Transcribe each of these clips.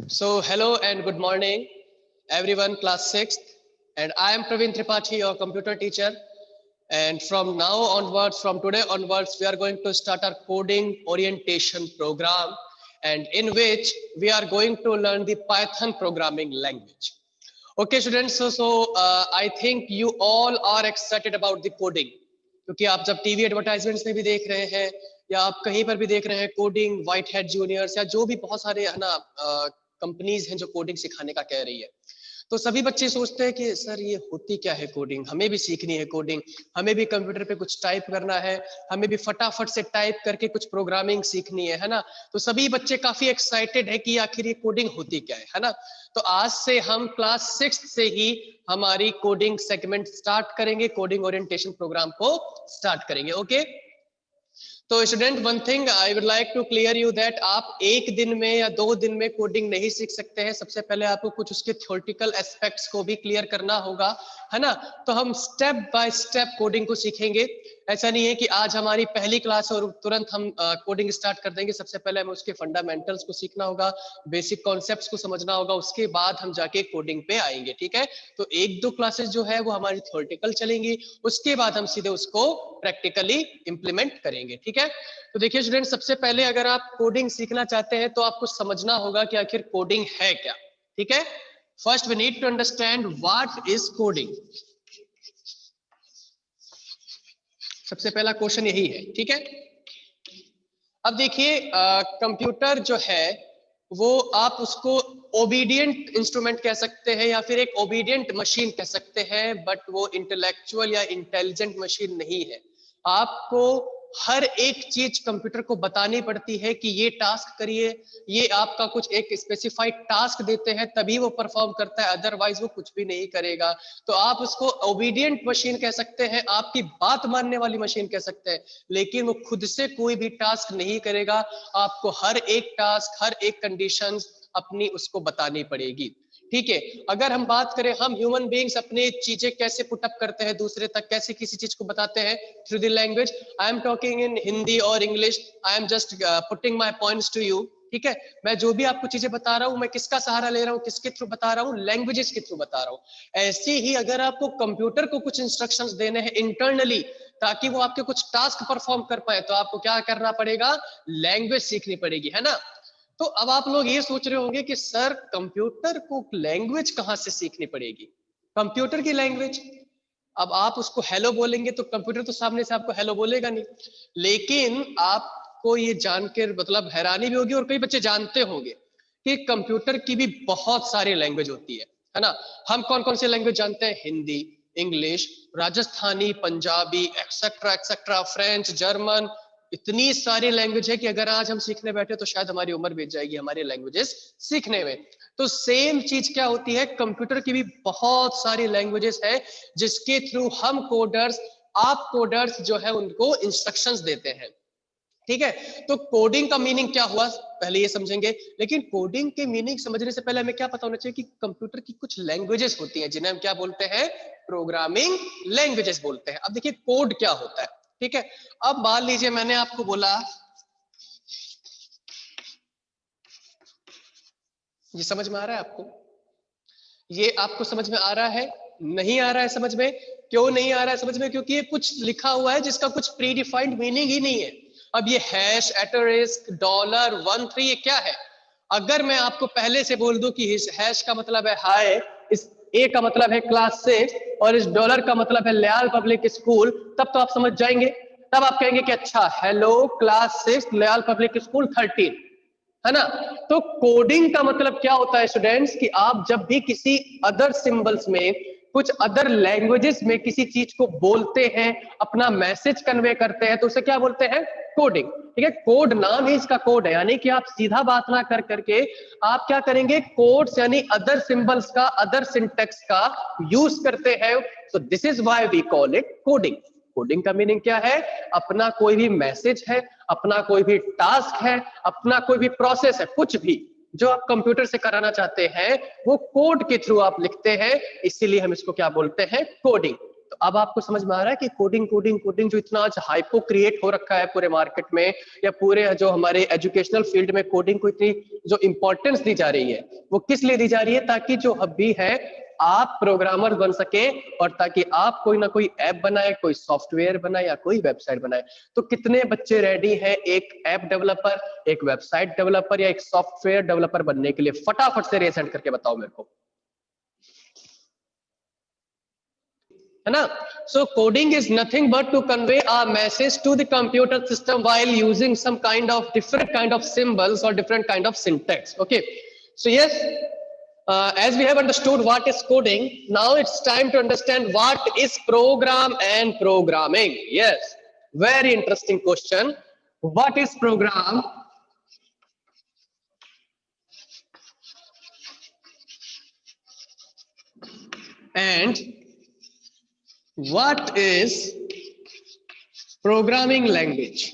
So, hello and good morning, everyone, class 6th. And I am Praveen Tripathi, your computer teacher. And from now onwards, from today onwards, we are going to start our coding orientation program, and in which we are going to learn the Python programming language. Okay, students, I think you all are excited about the coding. क्योंकि आप जब TV advertisements में भी देख रहे हैं या आप कहीं पर भी देख रहे हैं कोडिंग व्हाइट हेड जूनियर्स या जो भी बहुत सारे है ना कंपनीज हैं जो कोडिंग सिखाने का कह रही है, तो सभी बच्चे सोचते हैं कि सर ये होती क्या है कोडिंग, हमें भी सीखनी है कोडिंग, हमें भी कंप्यूटर पे कुछ टाइप करना है, हमें भी फटाफट से टाइप करके कुछ प्रोग्रामिंग सीखनी है ना। तो सभी बच्चे काफी एक्साइटेड है कि आखिर ये कोडिंग होती क्या है ना। तो आज से हम क्लास 6 से ही हमारी कोडिंग सेगमेंट स्टार्ट करेंगे, कोडिंग ओरिएंटेशन प्रोग्राम को स्टार्ट करेंगे। ओके, तो student one thing I would like to clear you that आप एक दिन में या 2 दिन में कोडिंग नहीं सीख सकते हैं। सबसे पहले आपको कुछ उसके थ्योरेटिकल एस्पेक्ट्स को भी क्लियर करना होगा, है ना। तो हम स्टेप बाय स्टेप कोडिंग को सीखेंगे। ऐसा नहीं है कि आज हमारी पहली क्लास और तुरंत हम कोडिंग स्टार्ट कर देंगे। सबसे पहले हमें उसके फंडामेंटल्स को सीखना होगा, बेसिक कॉन्सेप्ट्स को समझना होगा, उसके बाद हम जाके कोडिंग पे आएंगे। ठीक है, तो 1-2 क्लासेस जो है वो हमारी थ्योरेटिकल चलेंगी, उसके बाद हम सीधे उसको प्रैक्टिकली इंप्लीमेंट करेंगे। ठीक है, तो देखिए स्टूडेंट, सबसे पहले अगर आप कोडिंग सीखना चाहते हैं तो आपको समझना होगा कि आखिर कोडिंग है क्या। ठीक है, first we need to understand what is coding. सबसे पहला क्वेश्चन यही है। ठीक है, अब देखिए कंप्यूटर जो है वो आप उसको ओबीडियंट इंस्ट्रूमेंट कह सकते हैं या फिर एक ओबीडियंट मशीन कह सकते हैं, बट वो इंटेलेक्चुअल या इंटेलिजेंट मशीन नहीं है। आपको हर एक चीज कंप्यूटर को बतानी पड़ती है कि ये टास्क करिए, ये आपका कुछ एक स्पेसिफाइड टास्क देते हैं तभी वो परफॉर्म करता है, अदरवाइज वो कुछ भी नहीं करेगा। तो आप उसको ओबीडियंट मशीन कह सकते हैं, आपकी बात मानने वाली मशीन कह सकते हैं, लेकिन वो खुद से कोई भी टास्क नहीं करेगा। आपको हर एक टास्क, हर एक कंडीशन अपनी उसको बतानी पड़ेगी। ठीक है, अगर हम बात करें हम ह्यूमन बीइंग्स अपनी चीजें कैसे पुटअप करते हैं दूसरे तक, कैसे किसी चीज को बताते हैं, through the language. I am talking in Hindi और English, I am just putting my points to you. ठीक है, मैं जो भी आपको चीजें बता रहा हूं, मैं किसका सहारा ले रहा हूं, किसके थ्रू बता रहा हूं, लैंग्वेजेस के थ्रू बता रहा हूं। ऐसे ही अगर आपको कंप्यूटर को कुछ इंस्ट्रक्शंस देने हैं इंटरनली ताकि वो आपके कुछ टास्क परफॉर्म कर पाए, तो आपको क्या करना पड़ेगा, लैंग्वेज सीखनी पड़ेगी, है ना। तो अब आप लोग ये सोच रहे होंगे कि सर कंप्यूटर को लैंग्वेज कहां से सीखनी पड़ेगी, कंप्यूटर की लैंग्वेज। अब आप उसको हेलो बोलेंगे तो कंप्यूटर तो सामने से आपको हेलो बोलेगा नहीं। लेकिन आपको ये जान के मतलब हैरानी भी होगी और कई बच्चे जानते होंगे कि कंप्यूटर की भी बहुत सारी लैंग्वेज होती है ना। हम कौन कौन सी लैंग्वेज जानते हैं, Hindi, English, Rajasthani, Punjabi, etcetera etcetera, French, German. इतनी सारी लैंग्वेज है कि अगर आज हम सीखने बैठे तो शायद हमारी उम्र बीत जाएगी हमारी लैंग्वेजेस सीखने में। तो सेम चीज क्या होती है, कंप्यूटर की भी बहुत सारी लैंग्वेजेस है जिसके थ्रू हम कोडर्स, आप कोडर्स जो है उनको इंस्ट्रक्शंस देते हैं। ठीक है, तो कोडिंग का मीनिंग क्या हुआ पहले ये समझेंगे, लेकिन कोडिंग के मीनिंग समझने से पहले हमें क्या पता होना चाहिए कि कंप्यूटर की कुछ लैंग्वेजेस होती हैं जिन्हें हम क्या बोलते हैं, प्रोग्रामिंग लैंग्वेजेस बोलते हैं। अब देखिए कोड क्या होता है। ठीक है, अब मान लीजिए मैंने आपको बोला, ये समझ में आ रहा है आपको, ये आपको समझ में आ रहा है, नहीं आ रहा है समझ में? क्यों नहीं आ रहा है समझ में? क्योंकि ये कुछ लिखा हुआ है जिसका कुछ प्री डिफाइंड मीनिंग ही नहीं है। अब ये हैश, एस्टेरिस्क, डॉलर, 1 3 ये क्या है? अगर मैं आपको पहले से बोल दूं कि हैश का मतलब है हाय, इस ए का मतलब है क्लास 6 और इस डॉलर का मतलब है लयाल पब्लिक स्कूल, तब तो आप समझ जाएंगे। तब आप कहेंगे कि अच्छा हेलो क्लास 6 लयाल पब्लिक स्कूल 13, है ना। तो कोडिंग का मतलब क्या होता है स्टूडेंट्स, कि आप जब भी किसी अदर सिंबल्स में, कुछ अदर लैंग्वेजेस में किसी चीज को बोलते हैं, अपना मैसेज कन्वे करते हैं, तो उसे क्या बोलते हैं, कोडिंग। ठीक है, कोड नाम ही इसका कोड है, यानी कि आप सीधा बात ना कर करके आप क्या करेंगे, कोड्स यानी अदर सिंबल्स का, अदर सिंटेक्स का यूज करते हैं। So this is why we call it coding. Coding का मीनिंग क्या है, अपना कोई भी मैसेज है, अपना कोई भी टास्क है, अपना कोई भी प्रोसेस है, कुछ भी जो आप कंप्यूटर से कराना चाहते हैं वो कोड के थ्रू आप लिखते हैं, इसीलिए हम इसको क्या बोलते हैं, कोडिंग। तो अब आपको समझ में आ रहा है कि कोडिंग कोडिंग कोडिंग जो इतना आज हाइपो क्रिएट हो रखा है पूरे मार्केट में, या पूरे जो हमारे एजुकेशनल फील्ड में कोडिंग को इतनी जो इंपॉर्टेंस दी जा रही है, वो किस लिए दी जा रही है? ताकि जो हब्बी है आप प्रोग्रामर बन सके, और ताकि आप कोई ना कोई ऐप बनाए, कोई सॉफ्टवेयर बनाए या कोई वेबसाइट बनाए। तो कितने बच्चे रेडी हैं एक ऐप डेवलपर, एक वेबसाइट डेवलपर या एक सॉफ्टवेयर डेवलपर बनने के लिए? फटाफट से रेज हैंड करके बताओ मेरे को, है ना? So coding is nothing but to convey a message to the computer system while using some kind of different kind of symbols or different kind of syntax. Okay, so yes, as we have understood what is coding, now it's time to understand what is program and programming. Yes, very interesting question. What is program and what is programming language?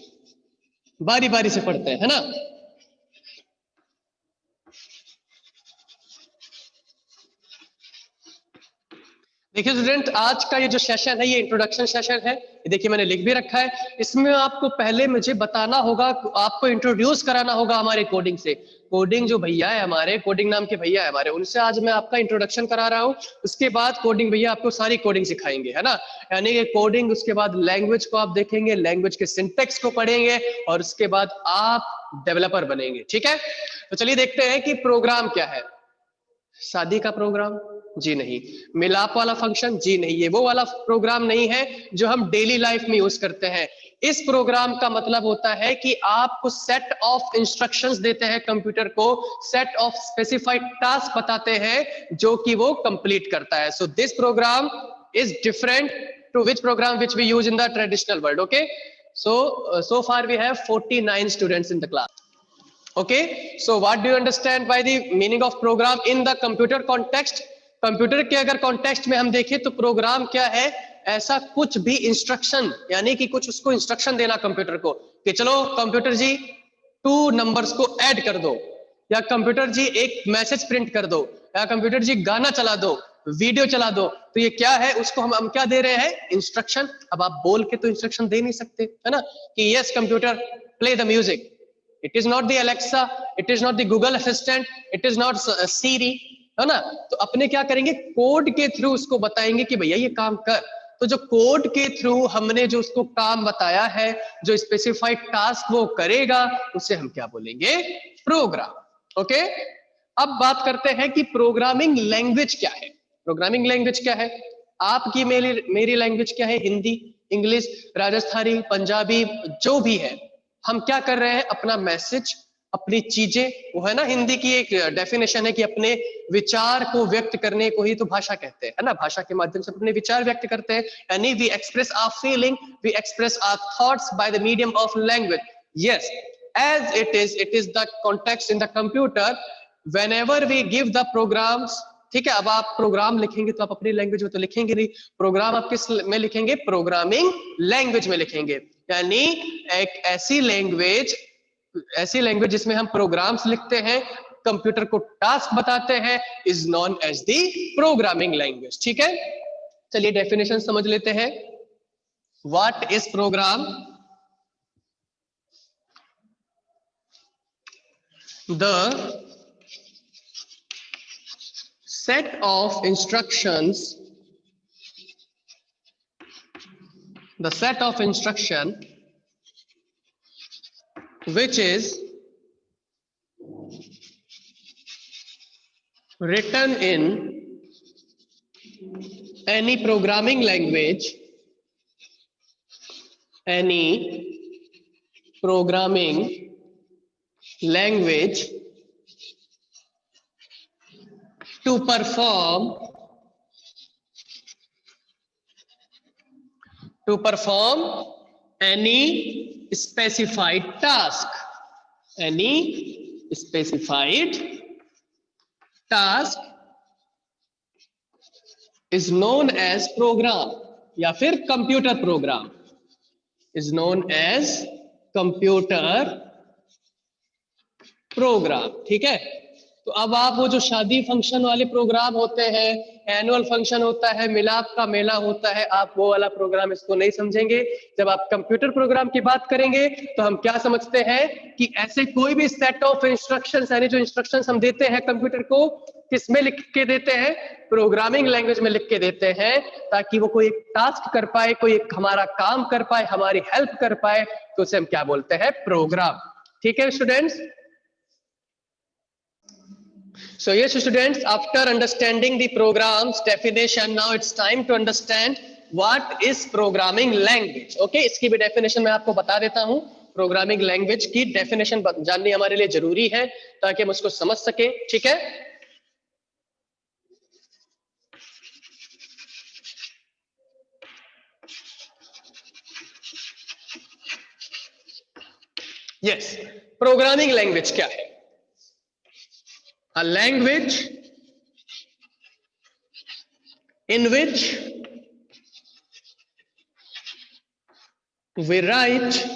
बारी बारी से पढ़ते हैं, है ना? देखिए student, आज का ये जो सेशन है ये इंट्रोडक्शन सेशन है। ये देखिए मैंने लिख भी रखा है। इसमें आपको पहले मुझे बताना होगा, आपको इंट्रोड्यूस कराना होगा हमारे कोडिंग से। कोडिंग जो भैया है हमारे, कोडिंग नाम के भैया है हमारे, उनसे आज मैं आपका इंट्रोडक्शन करा रहा हूँ। उसके बाद कोडिंग भैया आपको सारी कोडिंग सिखाएंगे, है ना? यानी कि कोडिंग, उसके बाद लैंग्वेज को आप देखेंगे, लैंग्वेज के सिंटेक्स को पढ़ेंगे, और उसके बाद आप डेवलपर बनेंगे। ठीक है, तो चलिए देखते हैं कि प्रोग्राम क्या है। शादी का प्रोग्राम? जी नहीं। मिलाप वाला फंक्शन? जी नहीं, ये वो वाला प्रोग्राम नहीं है जो हम डेली लाइफ में यूज करते हैं। इस प्रोग्राम का मतलब होता है कि आपको सेट ऑफ इंस्ट्रक्शंस देते हैं कंप्यूटर को, सेट ऑफ स्पेसिफाइड टास्क बताते हैं जो कि वो कंप्लीट करता है। So this program is different to which program which we use in the traditional world. Okay, so far we have 49 students in the class. Okay, so what do you understand by the meaning of program in the computer context? Computer के अगर context में हम देखें तो programme क्या है? ऐसा कुछ भी इंस्ट्रक्शन, यानी कि कुछ उसको इंस्ट्रक्शन देना कंप्यूटर को कि चलो कंप्यूटर जी 2 नंबर्स को ऐड कर दो, या कंप्यूटर जी एक मैसेज प्रिंट कर दो, या कंप्यूटर जी गाना चला दो, वीडियो चला दो। तो ये क्या है? उसको हम क्या दे रहे हैं? इंस्ट्रक्शन। अब आप बोल के तो इंस्ट्रक्शन दे नहीं सकते, है ना, कि yes computer play the music. It is not the Alexa, it is not the Google Assistant, it is not Siri, है ना? तो अपने क्या करेंगे? कोड के थ्रू उसको बताएंगे कि भैया ये काम कर। तो जो कोड के थ्रू हमने जो उसको काम बताया है, जो स्पेसिफाइड टास्क वो करेगा, उसे हम क्या बोलेंगे? प्रोग्राम। ओके, अब बात करते हैं कि प्रोग्रामिंग लैंग्वेज क्या है। प्रोग्रामिंग लैंग्वेज क्या है? आपकी मेरी लैंग्वेज क्या है? हिंदी, इंग्लिश, राजस्थानी, पंजाबी, जो भी है, हम क्या कर रहे हैं? अपना मैसेज, अपनी चीजें, वो है ना, हिंदी की एक डेफिनेशन है कि अपने विचार को व्यक्त करने को ही तो भाषा कहते हैं, है ना? भाषा के माध्यम से अपने विचार व्यक्त करते हैं, यानी we express our feeling, we express our thoughts by the medium of language. Yes, as it is the context in the computer whenever we give the programs. ठीक है, अब आप प्रोग्राम लिखेंगे तो आप अपनी लैंग्वेज में तो लिखेंगे नहीं, प्रोग्राम आप किस में लिखेंगे? प्रोग्रामिंग लैंग्वेज में लिखेंगे, यानी एक ऐसी लैंग्वेज जिसमें हम प्रोग्राम्स लिखते हैं, कंप्यूटर को टास्क बताते हैं, is known as the programming language. ठीक है, चलिए डेफिनेशन समझ लेते हैं। What is program? The set of instructions, the set of instruction which is written in any programming language, any programming language to perform any specified task, any specified task is known as program, या फिर computer program is known as computer program. ठीक है, तो अब आप वो जो शादी फंक्शन वाले प्रोग्राम होते हैं, एनुअल फंक्शन होता है, मिलाप का मेला होता है, आप वो वाला प्रोग्राम इसको नहीं समझेंगे। जब आप कंप्यूटर प्रोग्राम की बात करेंगे तो हम क्या समझते हैं कि ऐसे कोई भी सेट ऑफ इंस्ट्रक्शंस, यानी जो इंस्ट्रक्शंस हम देते हैं कंप्यूटर को, किसमें लिख के देते हैं? प्रोग्रामिंग लैंग्वेज में लिख के देते हैं, ताकि वो कोई एक टास्क कर पाए, कोई एक हमारा काम कर पाए, हमारी हेल्प कर पाए, तो उसे हम क्या बोलते हैं? प्रोग्राम। ठीक है students? So yes students, after understanding the program's definition, now it's time to understand what is programming language. Okay, इसकी भी definition मैं आपको बता देता हूँ। प्रोग्रामिंग लैंग्वेज की डेफिनेशन जाननी हमारे लिए जरूरी है ताकि हम उसको समझ सके। ठीक है, यस, प्रोग्रामिंग लैंग्वेज क्या है? A language in which we write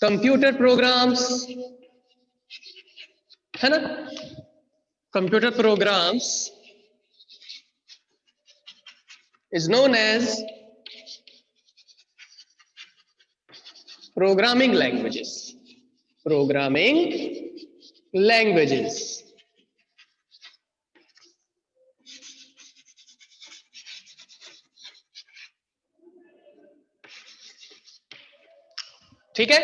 computer programs, है ना? Computer programs is known as programming languages. Programming languages. ठीक है,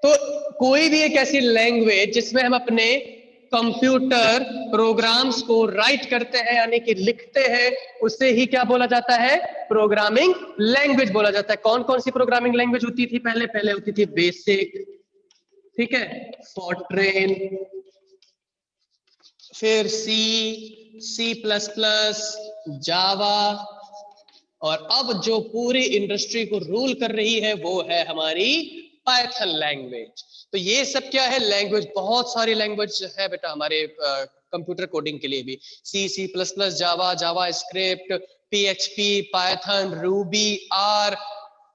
तो कोई भी एक ऐसी लैंग्वेज जिसमें हम अपने कंप्यूटर प्रोग्राम्स को राइट करते हैं, यानी कि लिखते हैं, उसे ही क्या बोला जाता है? प्रोग्रामिंग लैंग्वेज बोला जाता है। कौन कौन सी प्रोग्रामिंग लैंग्वेज होती थी पहले? पहले होती थी बेसिक, ठीक है, फॉर्ट्रेन, फिर सी प्लस प्लस, जावा, और अब जो पूरी इंडस्ट्री को रूल कर रही है वो है हमारी पाइथन लैंग्वेज। तो ये सब क्या है? लैंग्वेज, बहुत सारी लैंग्वेज है बेटा हमारे कंप्यूटर कोडिंग के लिए भी। C plus plus, Java, JavaScript, PHP, Python, Ruby, R,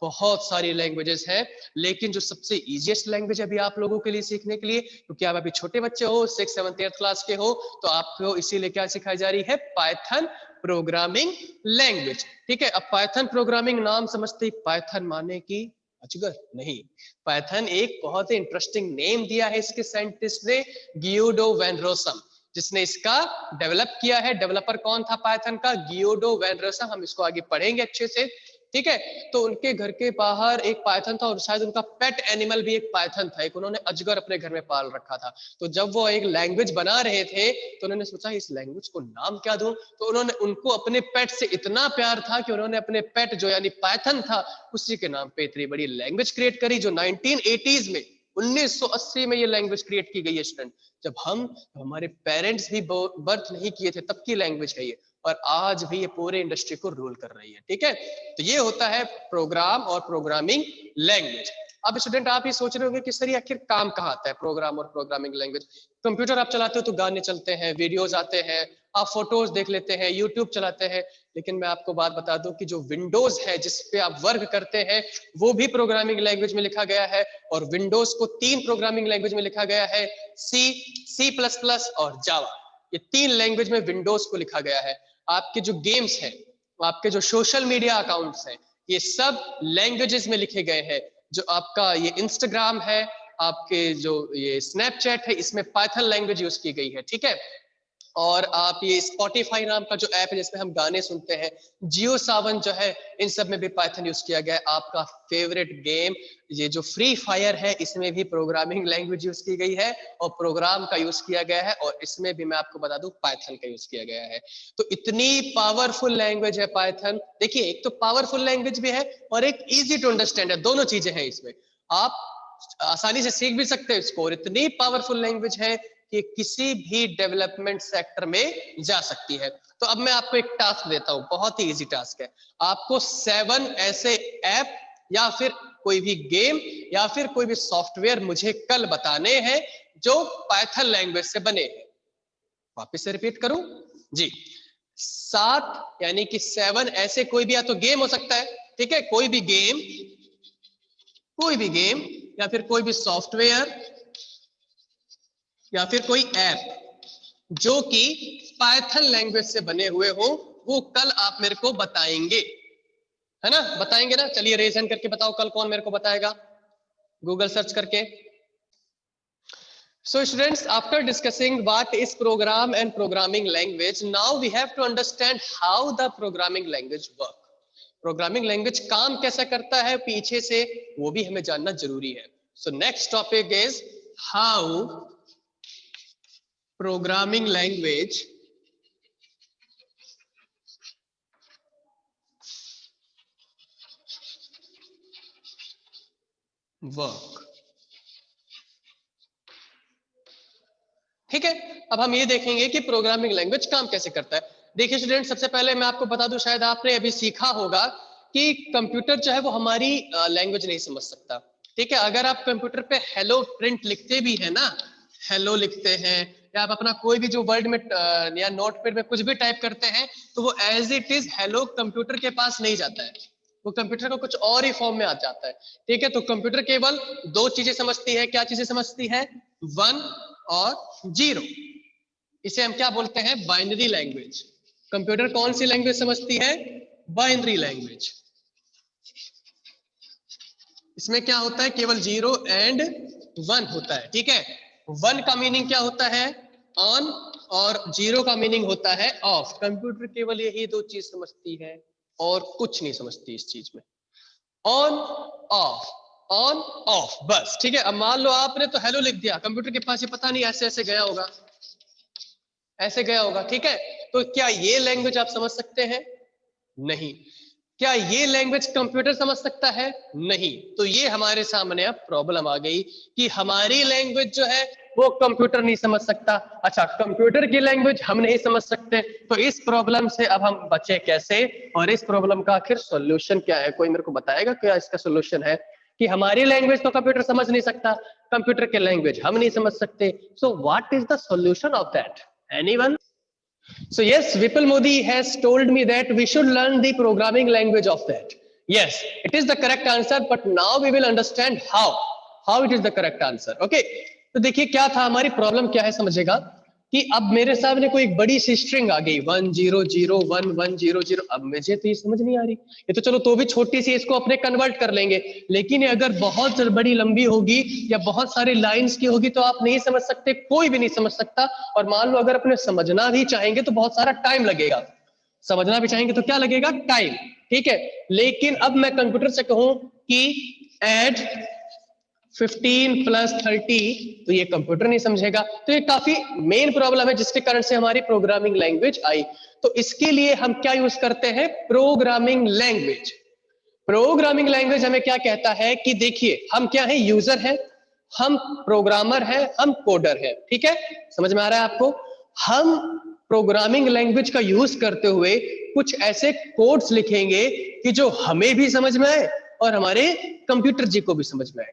बहुत सारी लैंग्वेजेस हैं। लेकिन जो सबसे इजीएस्ट लैंग्वेज है अभी आप लोगों के लिए सीखने के लिए, क्योंकि आप अभी छोटे बच्चे हो, 6th 7th 8th क्लास के हो, तो आपको इसीलिए क्या सिखाई जा रही है? Python programming language. ठीक है, अब पाइथन प्रोग्रामिंग नाम समझते ही पाइथन माने की अजगर नहीं, पाइथन एक बहुत ही इंटरेस्टिंग नेम दिया है इसके साइंटिस्ट ने, गियोडो वैन रोसम, जिसने इसका डेवलप किया है। डेवलपर कौन था पाइथन का? गियोडो वैन रोसम। हम इसको आगे पढ़ेंगे अच्छे से। ठीक है, तो उनके घर के बाहर एक पाइथन था और शायद उनका पेट एनिमल भी एक पाइथन था, एक उन्होंने अजगर अपने घर में पाल रखा था। तो जब वो एक लैंग्वेज बना रहे थे तो उन्होंने सोचा इस लैंग्वेज को नाम क्या दूं, तो उन्होंने, उनको अपने पेट से इतना प्यार था कि उन्होंने अपने पेट जो यानी पाइथन था उसी के नाम पे इतनी बड़ी लैंग्वेज क्रिएट करी, जो 1980s में, 1980 में ये लैंग्वेज क्रिएट की गई है स्टूडेंट। जब हमारे पेरेंट्स भी बर्थ नहीं किए थे तब की लैंग्वेज है ये, और आज भी ये पूरे इंडस्ट्री को रूल कर रही है। ठीक है, तो ये होता है प्रोग्राम और प्रोग्रामिंग लैंग्वेज। अब स्टूडेंट आप ही सोच रहे होंगे कि सर ये आखिर काम कहाँ आता है प्रोग्राम और प्रोग्रामिंग लैंग्वेज? कंप्यूटर आप चलाते हो तो गाने चलते हैं, वीडियोस आते हैं, आप फोटोज देख लेते हैं, यूट्यूब चलाते हैं, लेकिन मैं आपको बात बता दूं कि जो विंडोज है जिस पे आप वर्क करते हैं वो भी प्रोग्रामिंग लैंग्वेज में लिखा गया है, और विंडोज को 3 प्रोग्रामिंग लैंग्वेज में लिखा गया है, सी प्लस प्लस और जावा। ये 3 लैंग्वेज में विंडोज को लिखा गया है। आपके जो गेम्स हैं, आपके जो सोशल मीडिया अकाउंट्स हैं, ये सब लैंग्वेजेस में लिखे गए हैं। जो आपका ये इंस्टाग्राम है, आपके जो ये स्नैपचैट है, इसमें पाइथन लैंग्वेज यूज की गई है। ठीक है, और आप ये स्पॉटिफाई नाम का जो ऐप है जिसमें हम गाने सुनते हैं, जियो सावन जो है, इन सब में भी पाइथन यूज किया गया है। आपका फेवरेट गेम ये जो फ्री फायर है, इसमें भी प्रोग्रामिंग लैंग्वेज यूज की गई है और प्रोग्राम का यूज किया गया है, और इसमें भी मैं आपको बता दूं पाइथन का यूज किया गया है। तो इतनी पावरफुल लैंग्वेज है पाइथन। देखिए, एक तो पावरफुल लैंग्वेज भी है और एक इजी टू अंडरस्टैंड है, दोनों चीजें हैं इसमें। आप आसानी से सीख भी सकते हैं इसको, और इतनी पावरफुल लैंग्वेज है कि किसी भी डेवलपमेंट सेक्टर में जा सकती है। तो अब मैं आपको एक टास्क देता हूं, बहुत ही इजी टास्क है। आपको 7 ऐसे ऐप या फिर कोई भी गेम या फिर कोई भी सॉफ्टवेयर मुझे कल बताने हैं जो पाइथन लैंग्वेज से बने हैं। वापस से रिपीट करूं जी, 7 यानी कि 7 ऐसे कोई भी, या तो गेम हो सकता है, ठीक है, कोई भी गेम या फिर कोई भी सॉफ्टवेयर या फिर कोई ऐप जो कि पाइथन लैंग्वेज से बने हुए हो, वो कल आप मेरे को बताएंगे, है ना? बताएंगे ना? चलिए रेज हैंड करके बताओ कल कौन मेरे को बताएगा, गूगल सर्च करके। So students, after discussing what is program and programming language, now we have to understand how the programming language work. Programming language काम कैसा करता है पीछे से, वो भी हमें जानना जरूरी है. So next topic is how programming language work. ठीक है, अब हम ये देखेंगे कि प्रोग्रामिंग लैंग्वेज काम कैसे करता है. देखिए स्टूडेंट, सबसे पहले मैं आपको बता दूं, शायद आपने अभी सीखा होगा कि कंप्यूटर जो है वो हमारी लैंग्वेज नहीं समझ सकता. ठीक है, अगर आप कंप्यूटर पे हेलो प्रिंट लिखते भी है ना, हेलो लिखते हैं, या आप अपना कोई भी जो वर्ड में या नोटपैड में कुछ भी टाइप करते हैं, तो वो as it is hello computer के पास नहीं जाता है, वो कंप्यूटर को कुछ और ही फॉर्म में आ जाता है. ठीक है, तो कंप्यूटर केवल दो चीजें समझती है. क्या चीजें समझती है? 1 और 0. इसे हम क्या बोलते हैं? Binary language. कंप्यूटर कौन सी लैंग्वेज समझती है? Binary language. इसमें क्या होता है? केवल 0 एंड 1 होता है. ठीक है, 1 का मीनिंग क्या होता है? ऑन, और 0 का मीनिंग होता है ऑफ. कंप्यूटर केवल यही दो चीज समझती है और कुछ नहीं समझती इस चीज में. ऑन ऑफ, ऑन ऑफ, बस. ठीक है, अब मान लो आपने तो हेलो लिख दिया, कंप्यूटर के पास ये पता नहीं ऐसे ऐसे गया होगा, ऐसे गया होगा. ठीक है, तो क्या ये लैंग्वेज आप समझ सकते हैं? नहीं. क्या ये लैंग्वेज कंप्यूटर समझ सकता है? नहीं. तो ये हमारे सामने अब प्रॉब्लम आ गई कि हमारी लैंग्वेज जो है वो कंप्यूटर नहीं समझ सकता. अच्छा, कंप्यूटर की लैंग्वेज हम नहीं समझ सकते, तो इस प्रॉब्लम से अब हम बचे कैसे, और इस प्रॉब्लम का आखिर सॉल्यूशन क्या है? कोई मेरे को बताएगा क्या इसका सॉल्यूशन है? कि हमारी लैंग्वेज तो कंप्यूटर समझ नहीं सकता, कंप्यूटर की लैंग्वेज हम नहीं समझ सकते. So what is the solution of that? Anyone? So yes, Vipul Modi has told me that we should learn the programming language of that. Yes, it is the correct answer, but now we will understand how it is the correct answer. Okay, तो देखिए क्या था, हमारी problem क्या है समझेगा, कि अब मेरे सामने कोई एक बड़ी सी स्ट्रिंग आ गई 10011000. अब मुझे तो ये समझ नहीं आ रही. ये तो चलो तो भी छोटी सी, इसको अपने कन्वर्ट कर लेंगे, लेकिन ये अगर बहुत बड़ी लंबी होगी या बहुत सारी लाइंस की होगी तो आप नहीं समझ सकते, कोई भी नहीं समझ सकता. और मान लो अगर अपने समझना भी चाहेंगे तो बहुत सारा टाइम लगेगा. समझना भी चाहेंगे तो क्या लगेगा? टाइम. ठीक है, लेकिन अब मैं कंप्यूटर से कहूं कि ऐड 15 + 30, तो ये कंप्यूटर नहीं समझेगा. तो ये काफी मेन प्रॉब्लम है जिसके कारण से हमारी प्रोग्रामिंग लैंग्वेज आई. तो इसके लिए हम क्या यूज करते हैं? Programming language. प्रोग्रामिंग लैंग्वेज हमें क्या कहता है कि देखिए हम क्या है? यूजर है, हम प्रोग्रामर है, हम कोडर है. ठीक है, समझ में आ रहा है आपको? हम प्रोग्रामिंग लैंग्वेज का यूज करते हुए कुछ ऐसे कोड्स लिखेंगे कि जो हमें भी समझ में आए और हमारे कंप्यूटर जी को भी समझ में आए.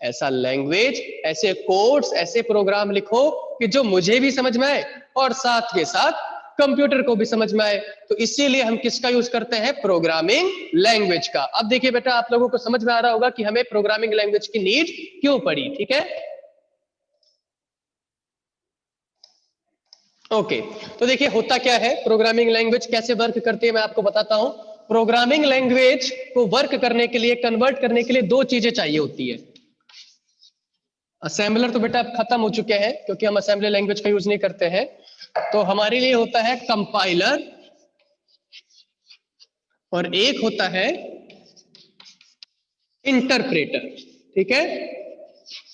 ऐसा लैंग्वेज, ऐसे कोड्स, ऐसे प्रोग्राम लिखो कि जो मुझे भी समझ में आए और साथ के साथ कंप्यूटर को भी समझ में आए. तो इसीलिए हम किसका यूज करते हैं? प्रोग्रामिंग लैंग्वेज का. अब देखिए बेटा, आप लोगों को समझ में आ रहा होगा कि हमें प्रोग्रामिंग लैंग्वेज की नीड क्यों पड़ी. ठीक है, ओके. तो देखिए होता क्या है, प्रोग्रामिंग लैंग्वेज कैसे वर्क करती है मैं आपको बताता हूं. प्रोग्रामिंग लैंग्वेज को वर्क करने के लिए, कन्वर्ट करने के लिए दो चीजें चाहिए होती है. असेंबलर तो बेटा अब खत्म हो चुके हैं क्योंकि हम असेंबली लैंग्वेज का यूज नहीं करते हैं. तो हमारे लिए होता है कंपाइलर, और एक होता है इंटरप्रेटर. ठीक है,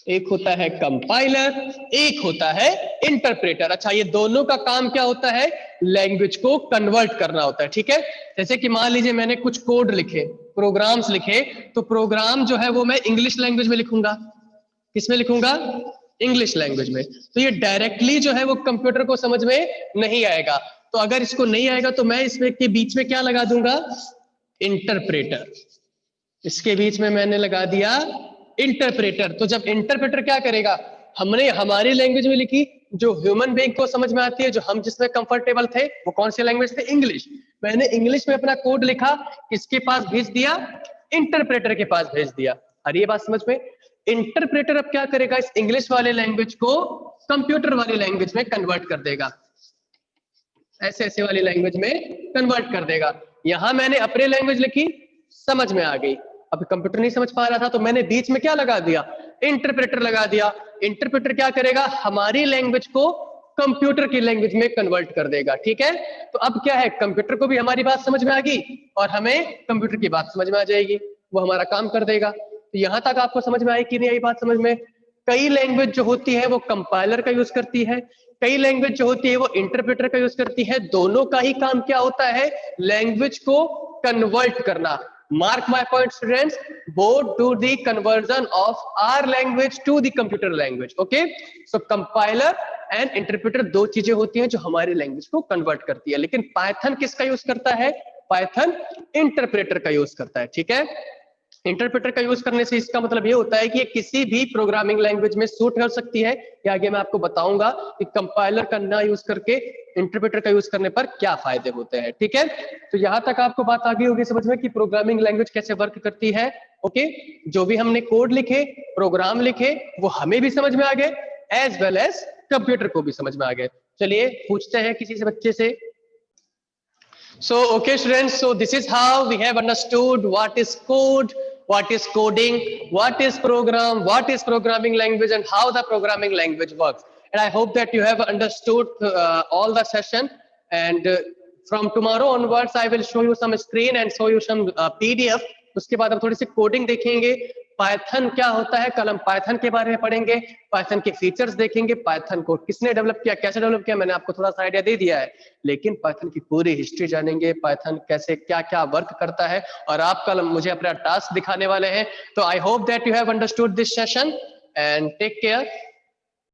एक होता है कंपाइलर, एक होता है इंटरप्रेटर. अच्छा, ये दोनों का काम क्या होता है? लैंग्वेज को कन्वर्ट करना होता है. ठीक है, जैसे कि मान लीजिए मैंने कुछ कोड लिखे, प्रोग्राम्स लिखे, तो प्रोग्राम जो है वो मैं इंग्लिश लैंग्वेज में लिखूंगा. किसमें लिखूंगा? इंग्लिश लैंग्वेज में. तो ये डायरेक्टली जो है वो कंप्यूटर को समझ में नहीं आएगा. तो अगर इसको नहीं आएगा तो मैं इसमें के बीच में क्या लगा दूंगा? इंटरप्रेटर. इसके बीच में मैंने लगा दिया इंटरप्रेटर. तो जब इंटरप्रेटर क्या करेगा? हमने हमारी लैंग्वेज में लिखी, जो ह्यूमन बीइंग को समझ में आती है, जो हम जिसमें कंफर्टेबल थे, वो कौन सी लैंग्वेज थे? इंग्लिश. मैंने इंग्लिश में अपना कोड लिखा, किसके पास भेज दिया? इंटरप्रेटर के पास भेज दिया. अरे ये बात समझ में? इंटरप्रेटर अब क्या करेगा? इस इंग्लिश वाले लैंग्वेज को कंप्यूटर वाली लैंग्वेज में कन्वर्ट कर देगा, ऐसे ऐसे वाली लैंग्वेज में कन्वर्ट कर देगा। यहां मैंने अपनी लैंग्वेज लिखी, समझ में आ गई। अब कंप्यूटर नहीं समझ पा रहा था तो मैंने बीच में क्या लगा दिया, इंटरप्रेटर लगा दिया। इंटरप्रेटर क्या करेगा, हमारी लैंग्वेज को कंप्यूटर की लैंग्वेज में कन्वर्ट कर देगा। ठीक है, तो अब क्या है, कंप्यूटर को भी हमारी बात समझ में आ गई और हमें कंप्यूटर की बात समझ में आ जाएगी, वो हमारा काम कर देगा। तो यहां तक आपको समझ में आई कि नहीं आई बात समझ में? कई लैंग्वेज जो होती है वो कंपाइलर का यूज करती है, कई लैंग्वेज जो होती है वो इंटरप्रेटर का यूज करती है। दोनों का ही काम क्या होता है, लैंग्वेज को कन्वर्ट करना। Mark my point students, both do the conversion of our language to the computer language. Okay, so compiler and interpreter दो चीजें होती हैं जो हमारी लैंग्वेज को कन्वर्ट करती है। लेकिन पाइथन किसका यूज करता है, पाइथन इंटरप्रेटर का यूज करता है। ठीक है, इंटरप्रेटर का यूज करने से इसका मतलब ये होता है कि ये किसी भी प्रोग्रामिंग लैंग्वेज में सूट कर सकती है। या आगे मैं आपको बताऊंगा कि कंपाइलर का ना यूज करके इंटरप्रेटर का यूज करने पर क्या फायदे होते हैं। ठीक है, तो यहां तक आपको बात आ गई होगी समझ में कि प्रोग्रामिंग लैंग्वेज कैसे वर्क करती है। ओके, जो भी हमने कोड लिखे, प्रोग्राम लिखे, वो हमें भी समझ में आ गए, एज वेल एज कंप्यूटर को भी समझ में आ गए। चलिए पूछते हैं किसी से बच्चे से। So, okay, students, so this is how we have understood what is code, what is coding, what is program, what is programming language, and how the programming language works. And I hope that you have understood all the session. And from tomorrow onwards, I will show you some screen and show you some PDF. उसके बाद हम थोड़ी सी coding देखेंगे, Python क्या होता है, कल हम पाइथन के बारे में पढ़ेंगे, पाइथन के फीचर्स देखेंगे, पाइथन को किसने डेवलप किया, कैसे डेवलप किया, मैंने आपको थोड़ा सा आइडिया दे दिया है। लेकिन पाइथन की पूरी हिस्ट्री जानेंगे, पाइथन कैसे क्या क्या वर्क करता है, और आप कल मुझे अपना टास्क दिखाने वाले हैं। तो I hope that you have understood this session and take care.